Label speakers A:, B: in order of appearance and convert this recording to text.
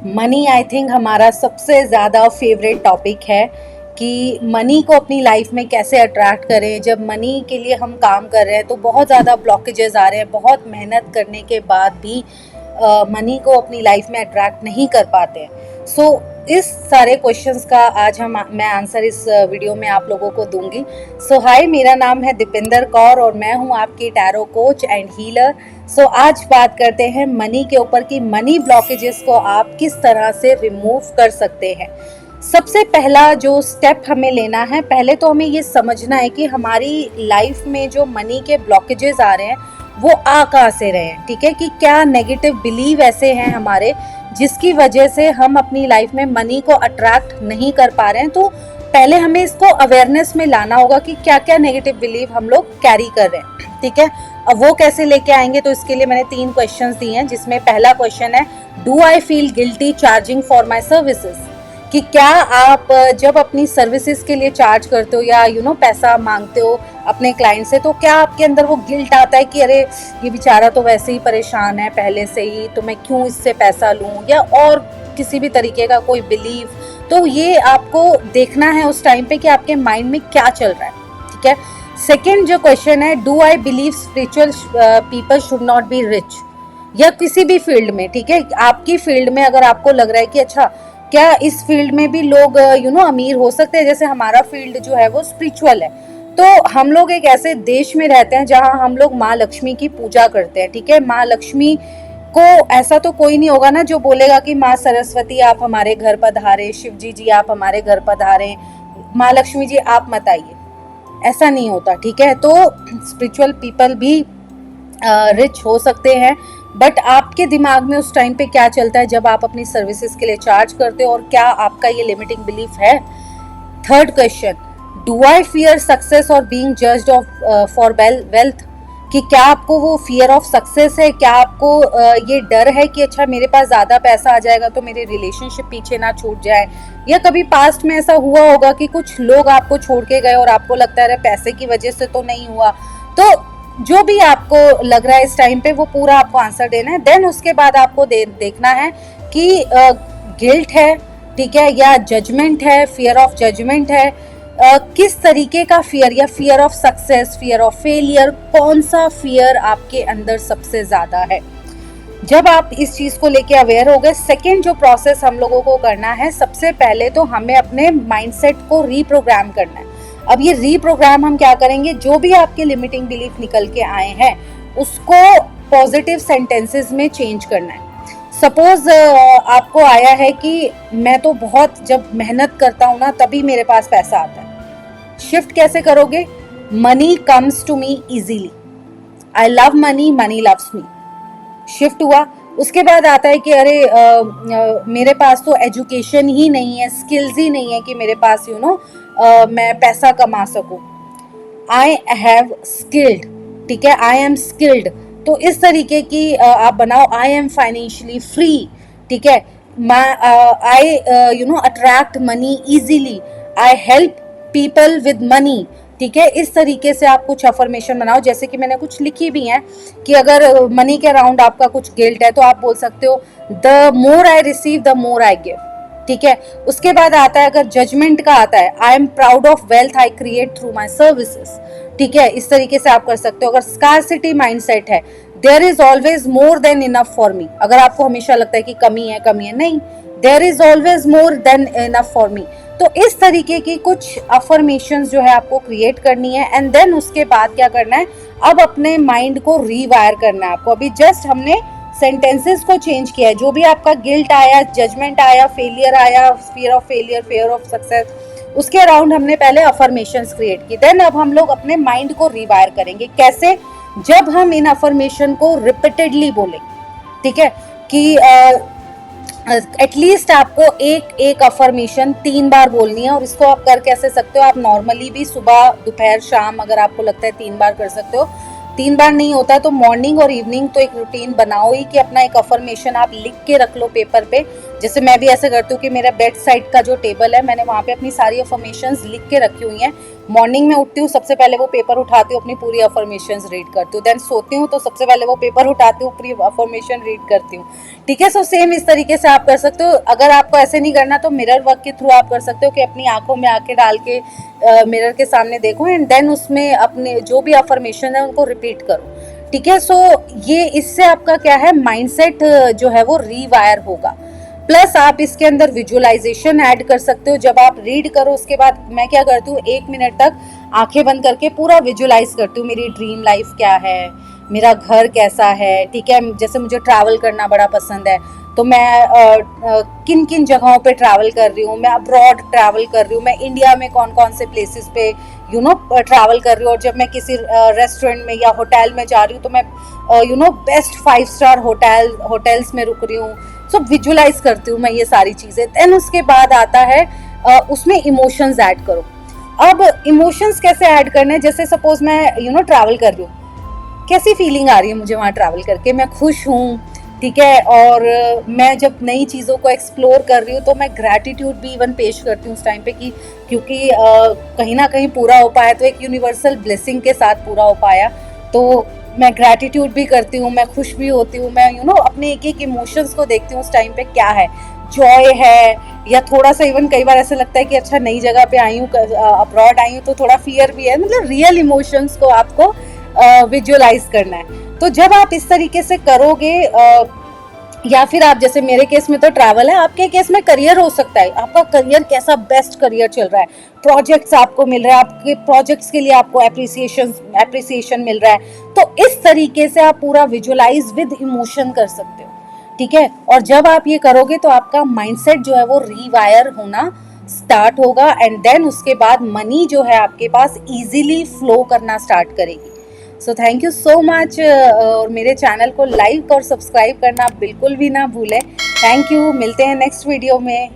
A: Money I think हमारा सबसे ज़्यादा फेवरेट टॉपिक है कि मनी को अपनी लाइफ में कैसे अट्रैक्ट करें। जब मनी के लिए हम काम कर रहे हैं तो बहुत ज़्यादा ब्लॉकेजेस आ रहे हैं, बहुत मेहनत करने के बाद भी मनी को अपनी लाइफ में अट्रैक्ट नहीं कर पाते हैं। सो इस सारे क्वेश्चंस का आज मैं आंसर इस वीडियो में आप लोगों को दूंगी। सो हाय, मेरा नाम है दीपिंदर कौर और मैं हूं आपकी टैरो कोच एंड हीलर। सो आज बात करते हैं मनी के ऊपर कि मनी ब्लॉकेजेस को आप किस तरह से रिमूव कर सकते हैं। सबसे पहला जो स्टेप हमें लेना है, पहले तो हमें ये समझना है कि हमारी लाइफ में जो मनी के ब्लॉकेजेस आ रहे हैं वो आ कहाँ से रहे हैं। ठीक है, कि क्या नेगेटिव बिलीव ऐसे हैं हमारे जिसकी वजह से हम अपनी लाइफ में मनी को अट्रैक्ट नहीं कर पा रहे हैं। तो पहले हमें इसको अवेयरनेस में लाना होगा कि क्या क्या नेगेटिव बिलीव हम लोग कैरी कर रहे हैं। ठीक है, अब वो कैसे लेके आएंगे, तो इसके लिए मैंने 3 क्वेश्चंस दिए हैं, जिसमें पहला क्वेश्चन है, do I feel guilty charging for my services. कि क्या आप जब अपनी सर्विसेज के लिए चार्ज करते हो या पैसा मांगते हो अपने क्लाइंट से, तो क्या आपके अंदर वो गिल्ट आता है कि अरे ये बेचारा तो वैसे ही परेशान है पहले से ही, तो मैं क्यों इससे पैसा लूं, या और किसी भी तरीके का कोई बिलीव। तो ये आपको देखना है उस टाइम पे कि आपके माइंड में क्या चल रहा है। ठीक है, सेकेंड जो क्वेश्चन है, do I believe spiritual people should not be rich, या किसी भी फील्ड में। ठीक है, आपकी फील्ड में अगर आपको लग रहा है कि अच्छा क्या इस फील्ड में भी लोग अमीर हो सकते हैं, जैसे हमारा फील्ड जो है वो स्पिरिचुअल है, तो हम लोग एक ऐसे देश में रहते हैं जहां हम लोग माँ लक्ष्मी की पूजा करते हैं। ठीक है, माँ लक्ष्मी को ऐसा तो कोई नहीं होगा ना जो बोलेगा कि माँ सरस्वती आप हमारे घर पधारे, शिव जी आप हमारे घर पधारे, माँ लक्ष्मी जी आप मत आइए, ऐसा नहीं होता। ठीक है, तो स्पिरिचुअल पीपल भी रिच हो सकते हैं, बट आपके दिमाग में उस टाइम पे क्या चलता है जब आप अपनी सर्विसेज के लिए चार्ज करते हो, और क्या आपका ये लिमिटिंग बिलीफ है। Third question, do I fear success और being judged of for wealth. कि क्या आपको वो फियर ऑफ सक्सेस है, क्या आपको ये डर है कि अच्छा मेरे पास ज़्यादा पैसा आ जाएगा तो मेरे रिलेशनशिप पीछे ना छूट जाए, या कभी पास्ट में ऐसा हुआ होगा कि कुछ लोग आपको छोड़ के गए और आपको लगता है पैसे की वजह से तो नहीं हुआ। तो जो भी आपको लग रहा है इस टाइम पे वो पूरा आपको आंसर देना है। देन उसके बाद आपको देखना है कि गिल्ट है, ठीक है, या जजमेंट है, फियर ऑफ जजमेंट है, किस तरीके का फियर, या fear of success, fear of failure, कौन सा फियर आपके अंदर सबसे ज़्यादा है। जब आप इस चीज़ को लेके अवेयर हो गए, सेकेंड जो प्रोसेस हम लोगों को करना है, सबसे पहले तो हमें अपने माइंडसेट को रीप्रोग्राम करना है। अब ये रीप्रोग्राम हम क्या करेंगे, जो भी आपके लिमिटिंग बिलीफ निकल के आए हैं उसको पॉजिटिव सेंटेंसेस में चेंज करना है। सपोज आपको आया है कि मैं तो बहुत जब मेहनत करता हूँ ना तभी मेरे पास पैसा आता है। शिफ्ट कैसे करोगे, money comes to me easily, I love money, money loves me. Shift हुआ। उसके बाद आता है कि अरे मेरे पास तो एजुकेशन ही नहीं है, स्किल्स ही नहीं है कि मेरे पास मैं पैसा कमा सकूं। आई हैव स्किल्ड, ठीक है, आई एम स्किल्ड। तो इस तरीके की आप बनाओ, आई एम फाइनेंशियली फ्री। ठीक है, I attract money easily, I help people with money. ठीक है, इस तरीके से आप कुछ अफर्मेशन बनाओ, जैसे कि मैंने कुछ लिखी भी हैं कि अगर मनी के अराउंड आपका कुछ गिल्ट है तो आप बोल सकते हो, the more I receive the more I give. ठीक है, उसके बाद आता है, अगर जजमेंट का आता है, I am proud of wealth I create through my services. ठीक है, इस तरीके से आप कर सकते हो। अगर स्कार्सिटी माइंडसेट है, there is always more than enough for me. अगर आपको हमेशा लगता है कि कमी है, नहीं, there is always more than enough for me. तो इस तरीके की कुछ अफर्मेशंस जो है आपको क्रिएट करनी है। एंड देन उसके बाद क्या करना है, अब अपने माइंड को रीवायर करना है आपको। अभी जस्ट हमने सेंटेंसेस को चेंज किया है। जो भी आपका गिल्ट आया, जजमेंट आया, फेलियर आया, fear of failure, fear of success, उसके अराउंड हमने पहले अफर्मेशंस क्रिएट की। देन अब हम लोग अपने माइंड को रीवायर करेंगे। कैसे, जब हम इन अफर्मेशन को रिपीटेडली बोलेंगे। ठीक है, कि एटलीस्ट आपको एक अफर्मेशन 3 बार बोलनी है। और इसको आप कर कैसे सकते हो, आप नॉर्मली भी सुबह, दोपहर, शाम, अगर आपको लगता है 3 बार कर सकते हो। 3 बार नहीं होता तो मॉर्निंग और इवनिंग तो एक रूटीन बनाओ ही कि अपना एक अफर्मेशन आप लिख के रख लो पेपर पे, जैसे मैं भी ऐसे करती हूँ कि मेरा बेड साइड का जो टेबल है मैंने वहाँ पे अपनी सारी अफर्मेशंस लिख के रखी हुई हैं। मॉर्निंग में उठती हूँ सबसे पहले वो पेपर उठाती हूँ, अपनी पूरी अफर्मेशंस रीड करती हूँ। देन सोती हूँ तो सबसे पहले वो पेपर उठाती हूँ, पूरी अफर्मेशन रीड करती हूँ। ठीक है, सो सेम इस तरीके से आप कर सकते हो। अगर आपको ऐसे नहीं करना तो मिरर वर्क के थ्रू आप कर सकते हो कि अपनी आंखों में आंखें डाल के मिरर के सामने देखो एंड देन उसमें अपने जो भी अफर्मेशन है उनको रिपीट करो। ठीक है, सो ये इससे आपका क्या है, माइंडसेट जो है वो रीवायर होगा। प्लस आप इसके अंदर विजुअलाइजेशन ऐड कर सकते हो। जब आप रीड करो उसके बाद मैं क्या करती हूँ, 1 मिनट तक आंखें बंद करके पूरा विजुअलाइज करती हूँ मेरी ड्रीम लाइफ क्या है, मेरा घर कैसा है। ठीक है, जैसे मुझे ट्रैवल करना बड़ा पसंद है तो मैं किन किन जगहों पे ट्रैवल कर रही हूँ, मैं अब्रॉड ट्रैवल कर रही हूँ, मैं इंडिया में कौन कौन से प्लेसेस पे ट्रैवल कर रही हूँ। और जब मैं किसी रेस्टोरेंट में या होटल में जा रही हूँ तो मैं बेस्ट 5 स्टार होटल्स में रुक रही हूँ। सो विजुअलाइज करती हूँ मैं ये सारी चीज़ें। देन उसके बाद आता है उसमें इमोशंस ऐड करो। अब इमोशंस कैसे ऐड करने हैं, जैसे सपोज मैं ट्रैवल कर रही हूँ, कैसी फीलिंग आ रही है मुझे वहाँ ट्रैवल करके, मैं खुश हूँ। ठीक है, और मैं जब नई चीज़ों को एक्सप्लोर कर रही हूँ तो मैं ग्रैटिट्यूड भी इवन पेश करती हूँ उस टाइम पे कि क्योंकि कहीं ना कहीं पूरा हो पाया, तो एक यूनिवर्सल ब्लेसिंग के साथ पूरा हो पाया, तो मैं ग्रैटिट्यूड भी करती हूँ, मैं खुश भी होती हूँ। मैं अपने एक एक इमोशंस को देखती हूँ उस टाइम पे, क्या है, जॉय है या थोड़ा सा इवन कई बार ऐसा लगता है कि अच्छा नई जगह पे आई हूँ, अब्रॉड आई हूँ, तो थोड़ा फियर भी है। मतलब रियल इमोशंस को आपको विजुअलाइज करना है। तो जब आप इस तरीके से करोगे या फिर आप जैसे मेरे केस में तो ट्रैवल है, आपके केस में करियर हो सकता है, आपका करियर कैसा बेस्ट करियर चल रहा है, प्रोजेक्ट्स आपको मिल रहा है, आपके प्रोजेक्ट्स के लिए आपको एप्रिसिएशन मिल रहा है। तो इस तरीके से आप पूरा विजुअलाइज विद इमोशन कर सकते हो। ठीक है, और जब आप ये करोगे तो आपका माइंडसेट जो है वो रीवायर होना स्टार्ट होगा एंड देन उसके बाद मनी जो है आपके पास इजीली फ्लो करना स्टार्ट करेगी। So thank you so much, और मेरे चैनल को लाइक और सब्सक्राइब करना बिल्कुल भी ना भूलें। थैंक यू, मिलते हैं नेक्स्ट वीडियो में।